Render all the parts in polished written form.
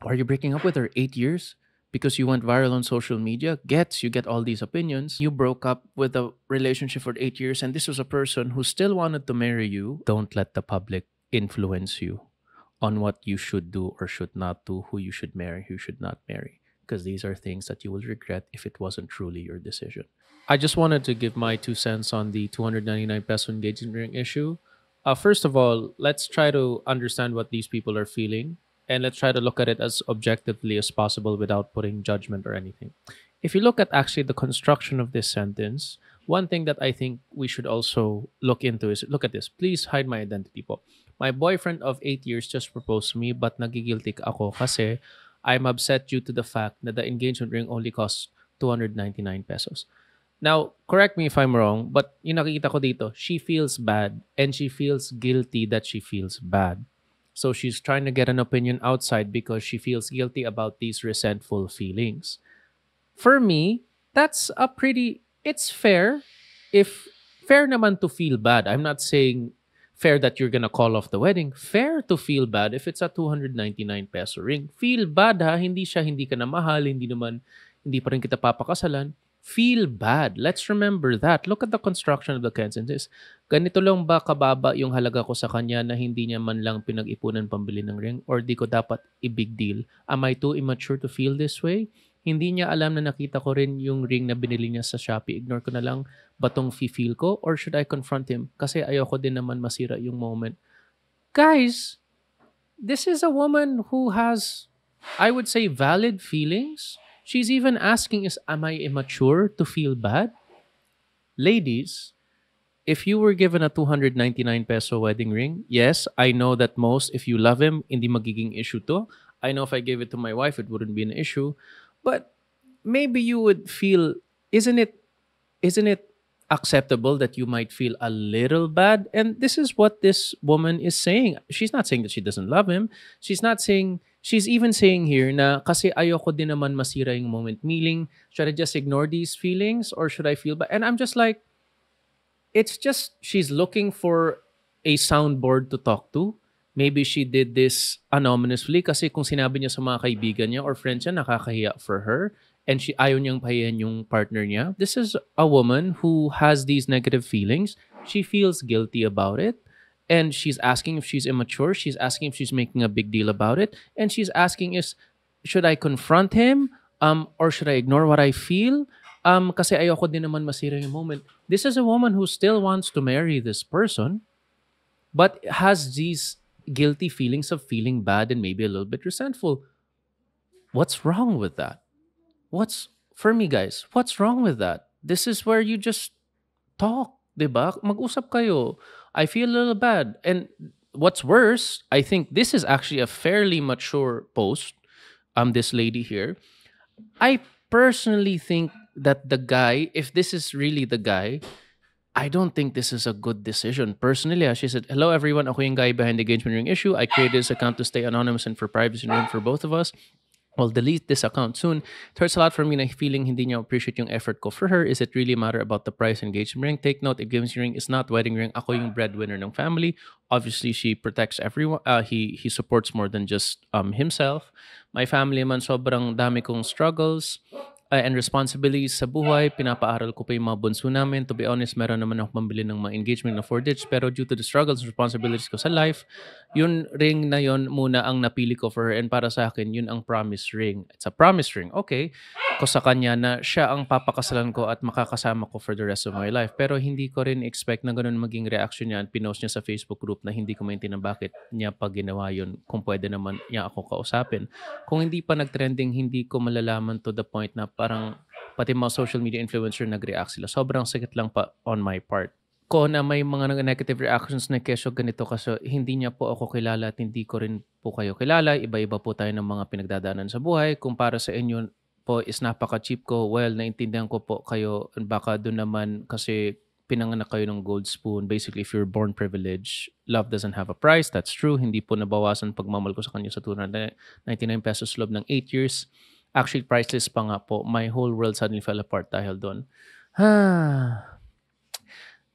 Why are you breaking up with her? 8 years? Because you went viral on social media? You get all these opinions. You broke up with a relationship for 8 years, and this was a person who still wanted to marry you. Don't let the public influence you on what you should do or should not do, who you should marry, who you should not marry. Because these are things that you will regret if it wasn't truly your decision. I just wanted to give my 2 cents on the 299 peso engagement ring issue. First of all, let's try to understand what these people are feeling, and let's try to look at it as objectively as possible without putting judgment or anything. If you look at actually the construction of this sentence, one thing that I think we should also look into is look at this. Please hide my identity po. My boyfriend of 8 years just proposed to me but nagigilty ako kasi I'm upset due to the fact that the engagement ring only costs 299 pesos. Now, correct me if I'm wrong, but yung nakikita ko dito, she feels bad and she feels guilty that she feels bad. So she's trying to get an opinion outside because she feels guilty about these resentful feelings. For me, that's a pretty it's fair if fair naman to feel bad. I'm not saying fair that you're gonna call off the wedding. Fair to feel bad if it's a 299 peso ring. Feel bad ha, hindi ka na mahal, hindi pa rin kita papakasalan. Feel bad. Let's remember that. Look at the construction of the sentences. Ganito lang ba kababa yung halaga ko sa kanya na hindi niya man lang pinag-ipunan pambili ng ring or di ko dapat i-big deal? Am I too immature to feel this way? Hindi niya alam na nakita ko rin yung ring na binili niya sa Shopee. Ignore ko na lang ba tong feel ko or should I confront him? Kasi ayoko din naman masira yung moment. Guys, this is a woman who has, I would say, valid feelings. She's even asking, am I immature to feel bad? Ladies, if you were given a 299 peso wedding ring, yes, I know that most, if you love him, hindi magiging issue to. I know if I gave it to my wife, it wouldn't be an issue. But maybe you would feel, isn't it acceptable that you might feel a little bad? And this is what this woman is saying. She's not saying that she doesn't love him. She's even saying here na kasi ayoko din naman masira yung moment. Meaning, should I just ignore these feelings or should I feel bad? And I'm just like, it's just she's looking for a soundboard to talk to. Maybe she did this anonymously kasi kung sinabi niya sa mga kaibigan niya or friends niya, nakakahiya for her and ayaw niyang pahiyan yung partner niya. This is a woman who has these negative feelings. She feels guilty about it. And she's asking if she's immature. She's asking if she's making a big deal about it. And she's asking should I confront him? Or should I ignore what I feel? Kasi ayoko din naman masira yung moment. This is a woman who still wants to marry this person, but has these guilty feelings of feeling bad and maybe a little bit resentful. What's wrong with that? For me, guys, what's wrong with that? This is where you just talk, diba? Mag-usap kayo. I feel a little bad. And what's worse, I think this is actually a fairly mature post. This lady here. I personally think that the guy, if this is really the guy, I don't think this is a good decision. Personally, as she said, hello everyone, ako yung guy behind the engagement ring issue. I created this account to stay anonymous and for privacy and room for both of us. I'll delete this account soon. It hurts a lot for me na feeling hindi niya appreciate yung effort ko for her. Is it really a matter about the price engagement ring? Take note, engagement ring is not wedding ring. Ako yung breadwinner ng family. Obviously, she protects everyone. He supports more than just himself. My family man, sobrang dami kong struggles and responsibilities sa buhay. Pinapaaral ko pa yung mga bunso namin. To be honest, meron naman ako pambili ng mga engagement na 4 digits. Pero due to the struggles and responsibilities ko sa life, yun ring na yun muna ang napili ko for her. And para sa akin, yun ang promise ring. It's a promise ring. Okay. Ko sa kanya na siya ang papakasalan ko at makakasama ko for the rest of my life. Pero hindi ko rin expect na ganun maging reaction niya. Pinost niya sa Facebook group na hindi ko maintindihan bakit niya pa ginawa yun kung pwede naman niya ako kausapin. Kung hindi pa nag-trending, hindi ko malalaman to the point na parang pati mga social media influencer nag-react sila. Sobrang sakit lang pa on my part. Ko na may mga negative reactions na kesyo ganito kasi hindi niya po ako kilala at hindi ko rin po kayo kilala. Iba-iba po tayo ng mga pinagdadaanan sa buhay. Kung para sa inyo po is napaka-cheap ko, well, naintindihan ko po kayo. Baka doon naman kasi pinanganak kayo ng gold spoon. Basically, if you're born privileged, love doesn't have a price. That's true. Hindi po nabawasan pagmamahal ko sa kanya sa 299 pesos loob ng 8 years. Actually, priceless pa nga po. My whole world suddenly fell apart dahil doon.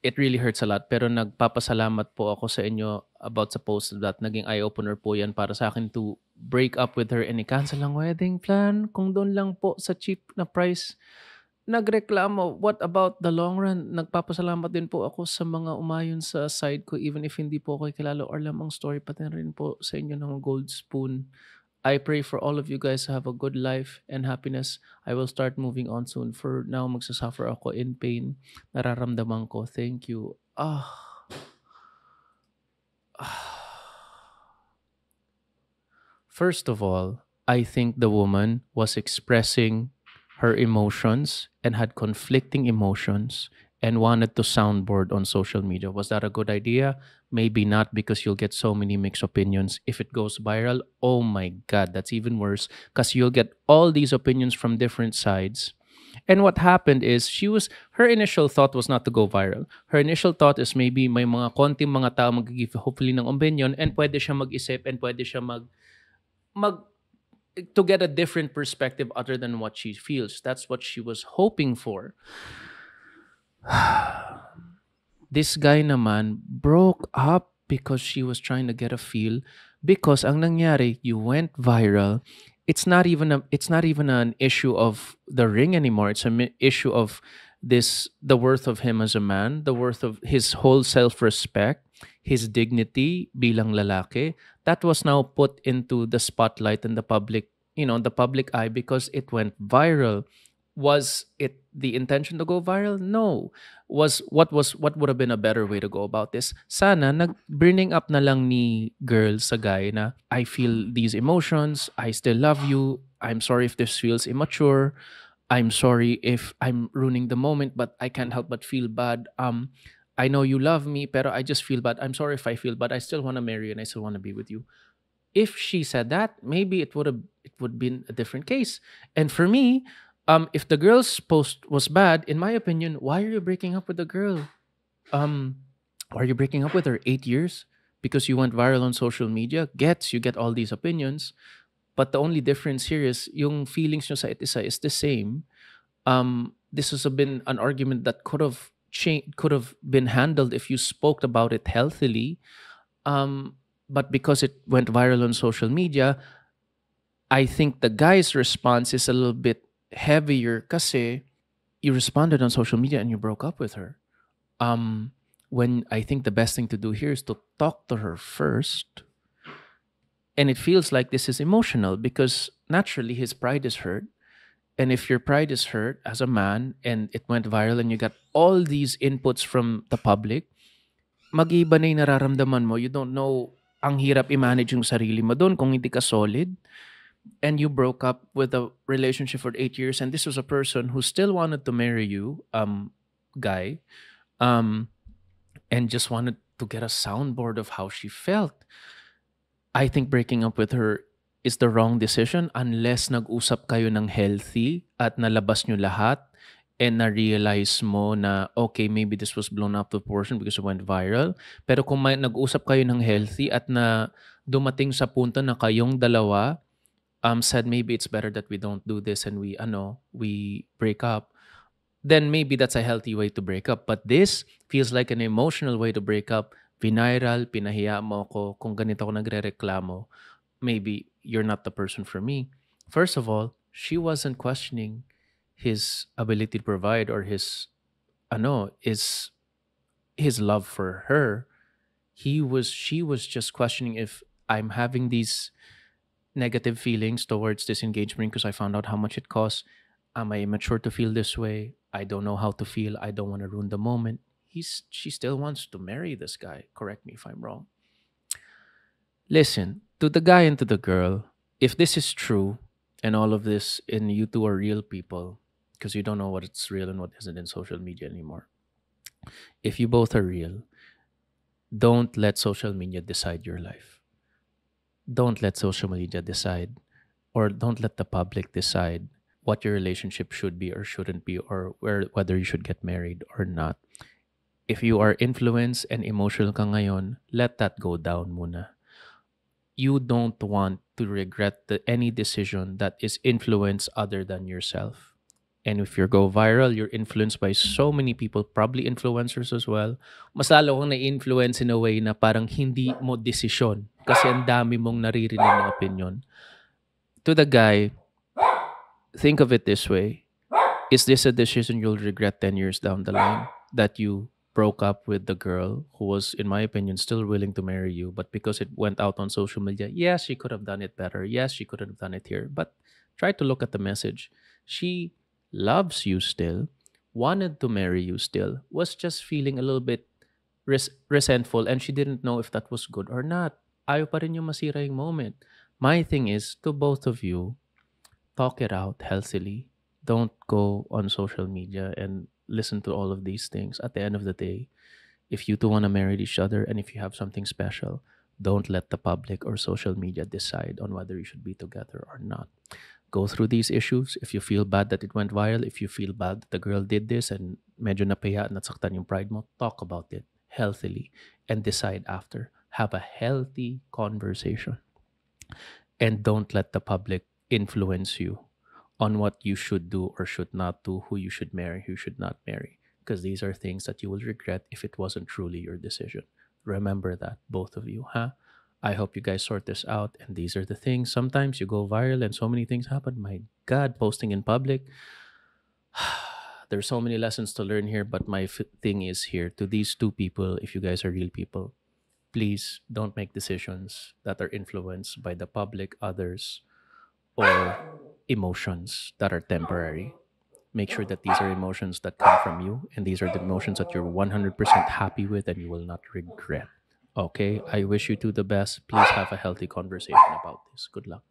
it really hurts a lot. Pero nagpapasalamat po ako sa inyo about sa post that naging eye-opener po yan para sa akin to break up with her and i-cancel ang wedding plan. Kung doon lang po sa cheap na price nagreklamo, what about the long run? Nagpapasalamat din po ako sa mga umayon sa side ko even if hindi po ako kilala or lamang story pati rin po sa inyo ng Gold Spoon. I pray for all of you guys to have a good life and happiness. I will start moving on soon. For now, magsasuffer ako in pain. Nararamdaman ko. Thank you. First of all, I think the woman was expressing her emotions and had conflicting emotions and wanted to soundboard on social media. Was that a good idea? Maybe not because you'll get so many mixed opinions. If it goes viral, oh my God, that's even worse because you'll get all these opinions from different sides. And what happened is her initial thought was not to go viral. Her initial thought is maybe may mga konting mga tao mag-give hopefully ng opinion and pwede siya mag-isip and pwede siya mag to get a different perspective other than what she feels. That's what she was hoping for. This guy naman broke up because she was trying to get a feel because ang nangyari, you went viral. It's not even an issue of the ring anymore. It's an issue of the worth of him as a man, the worth of his whole self-respect, his dignity bilang lalaki that was now put into the spotlight and the public eye because it went viral. Was it the intention to go viral? No. What would have been a better way to go about this? Sana bringing up na lang ni girl sa guy na I feel these emotions, I still love you. I'm sorry if this feels immature. I'm sorry if I'm ruining the moment, but I can't help but feel bad. I know you love me, pero I just feel bad. I'm sorry if I feel bad. I still want to marry you and I still want to be with you. If she said that, maybe it would been a different case. And for me, if the girl's post was bad, in my opinion, why are you breaking up with the girl? Why are you breaking up with her 8 years? Because you went viral on social media? You get all these opinions. But the only difference here is yung feelings nyo sa isa is the same. This has been an argument that could have been handled if you spoke about it healthily. But because it went viral on social media, I think the guy's response is a little bit heavier kasi you responded on social media and you broke up with her. When I think the best thing to do here is to talk to her first. And it feels like this is emotional because naturally his pride is hurt. And if your pride is hurt as a man and it went viral and you got all these inputs from the public, mag-iiba na yung nararamdaman mo. You don't know, ang hirap i-manage yung sarili mo doon kung hindi ka solid. And you broke up with a relationship for 8 years and this was a person who still wanted to marry you, guy, and just wanted to get a soundboard of how she felt. I think breaking up with her is the wrong decision unless nag-usap kayo ng healthy at nalabas nyo lahat and na-realize mo na, okay, maybe this was blown up to proportion because it went viral. Pero kung nag-usap kayo ng healthy at na dumating sa punto na kayong dalawa said maybe it's better that we don't do this and we break up, then maybe that's a healthy way to break up. But this feels like an emotional way to break up. Viral, pinahiya mo ko, kung ganito ako nagre-reklamo, maybe you're not the person for me. First of all, she wasn't questioning his ability to provide or his love for her. She was just questioning if I'm having these negative feelings towards this engagement because I found out how much it costs. Am I immature to feel this way? I don't know how to feel. I don't want to ruin the moment. She still wants to marry this guy. Correct me if I'm wrong. Listen, to the guy and to the girl, if this is true and all of this and you two are real people, because you don't know what's real and what isn't in social media anymore. If you both are real, don't let social media decide your life. Don't let social media decide or don't let the public decide what your relationship should be or shouldn't be or whether you should get married or not. If you are influenced and emotional ka ngayon, let that go down muna. You don't want to regret any decision that is influenced other than yourself. And if you go viral, you're influenced by so many people, probably influencers as well. Mas lalo kang na-influence in a way na parang hindi mo desisyon kasi ang dami mong naririnig na opinion. To the guy, think of it this way. Is this a decision you'll regret 10 years down the line? That you broke up with the girl who was, in my opinion, still willing to marry you, but because it went out on social media, yes, she could have done it better. Yes, she could have done it here. But try to look at the message. She loves you still, wanted to marry you still, was just feeling a little bit resentful, and she didn't know if that was good or not. Ayaw pa rin yung masira yung moment. My thing is, to both of you, talk it out healthily. Don't go on social media and listen to all of these things. At the end of the day, if you two want to marry each other and if you have something special, don't let the public or social media decide on whether you should be together or not. Go through these issues. If you feel bad that it went viral, if you feel bad that the girl did this and medyo napahiya at nasaktan yung pride mo, talk about it healthily and decide after. Have a healthy conversation and don't let the public influence you on what you should do or should not do, who you should marry, who you should not marry, because these are things that you will regret if it wasn't truly your decision. Remember that, both of you, huh? I hope you guys sort this out. And these are the things. Sometimes you go viral and so many things happen. My God, posting in public. There's so many lessons to learn here, but my thing is here to these two people, if you guys are real people, please don't make decisions that are influenced by the public, others, or emotions that are temporary. Make sure that these are emotions that come from you and these are the emotions that you're 100% happy with and you will not regret. Okay, I wish you two the best. Please have a healthy conversation about this. Good luck.